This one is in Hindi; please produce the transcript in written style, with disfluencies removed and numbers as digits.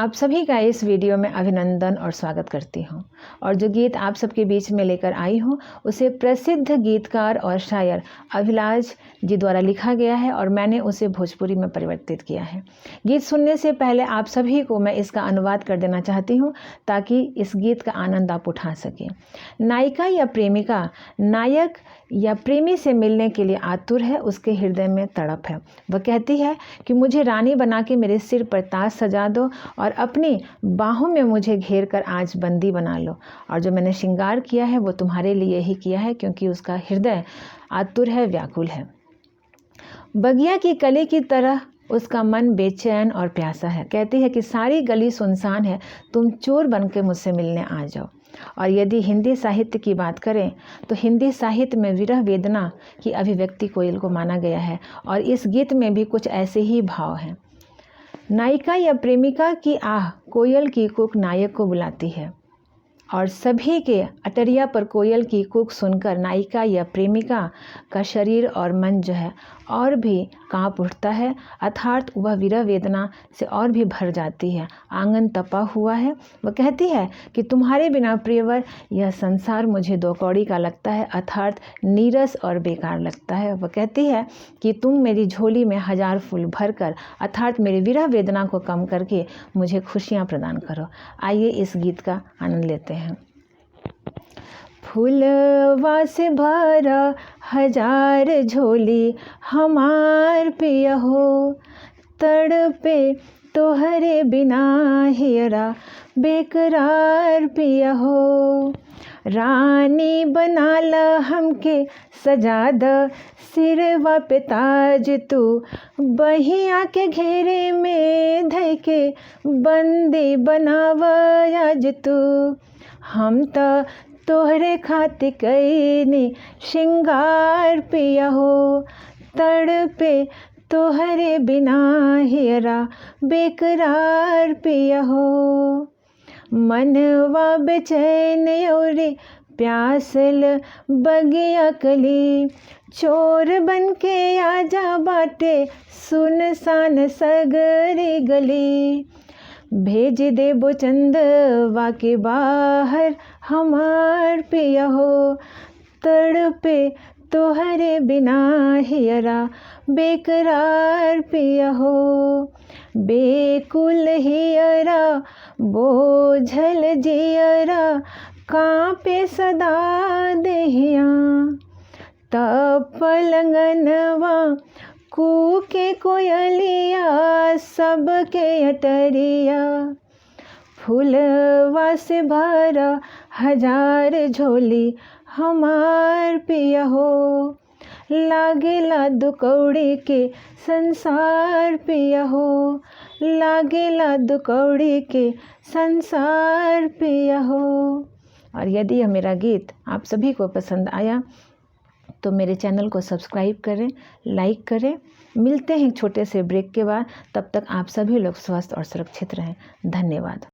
आप सभी का इस वीडियो में अभिनंदन और स्वागत करती हूँ। और जो गीत आप सबके बीच में लेकर आई हूँ उसे प्रसिद्ध गीतकार और शायर अभिलाष जी द्वारा लिखा गया है और मैंने उसे भोजपुरी में परिवर्तित किया है। गीत सुनने से पहले आप सभी को मैं इसका अनुवाद कर देना चाहती हूँ ताकि इस गीत का आनंद आप उठा सकें। नायिका या प्रेमिका नायक या प्रेमी से मिलने के लिए आतुर है, उसके हृदय में तड़प है। वह कहती है कि मुझे रानी बना के मेरे सिर पर ताज सजा दो और अपनी बाहों में मुझे घेर कर आज बंदी बना लो। और जो मैंने श्रृंगार किया है वो तुम्हारे लिए ही किया है, क्योंकि उसका हृदय आतुर है, व्याकुल है। बगिया की कली की तरह उसका मन बेचैन और प्यासा है। कहती है कि सारी गली सुनसान है, तुम चोर बन के मुझसे मिलने आ जाओ। और यदि हिंदी साहित्य की बात करें तो हिंदी साहित्य में विरह वेदना की अभिव्यक्ति कोयल को माना गया है और इस गीत में भी कुछ ऐसे ही भाव हैं। नायिका या प्रेमिका की आह कोयल की कूक नायक को बुलाती है और सभी के अटरिया पर कोयल की कूक सुनकर नायिका या प्रेमिका का शरीर और मन जो है और भी कांप उठता है, अर्थात वह विरह वेदना से और भी भर जाती है। आंगन तपा हुआ है। वह कहती है कि तुम्हारे बिना प्रियवर यह संसार मुझे दो कौड़ी का लगता है, अर्थात नीरस और बेकार लगता है। वह कहती है कि तुम मेरी झोली में हजार फूल भर कर, अर्थात मेरी विरह वेदना को कम करके मुझे खुशियाँ प्रदान करो। आइए इस गीत का आनंद लेते हैं। फूलवा से भरा हजार झोली हमार पिया हो, तड़पे तोहरे बिना हियरा बेकरार पिया हो। रानी बना ला हमके सजा द सिरवा पे ताज तू, बहिया के घेरे में धइ के बंदी बनावा आज तू। हम त तोहरे खातिर कईनी श्रृंगार पिया हो, तड़पे तोहरे बिना हियरा बेकरार पिया हो। मनवा बेचैन औरे प्यासल बगिया कली, चोर बन के आजा बाटे सुनसान सगरी गली। भेज देबो चंदवा के बाहर हमार पिया हो, तड़पे तोहरे बिना हियरा बेकरार पिया हो। बेकुल हियरा बोझल जियरा कांपे सदा देहिया, तब पलंगनवा कूके कोयलिया सबके अटरिया। फूलवा से भरा हजार झोली हमार पिया हो, लागेला दुकौड़ी के संसार पिया हो, लागेला दुकौड़ी के संसार पिया हो। और यदि यह मेरा गीत आप सभी को पसंद आया तो मेरे चैनल को सब्सक्राइब करें, लाइक करें। मिलते हैं एक छोटे से ब्रेक के बाद, तब तक आप सभी लोग स्वस्थ और सुरक्षित रहें। धन्यवाद।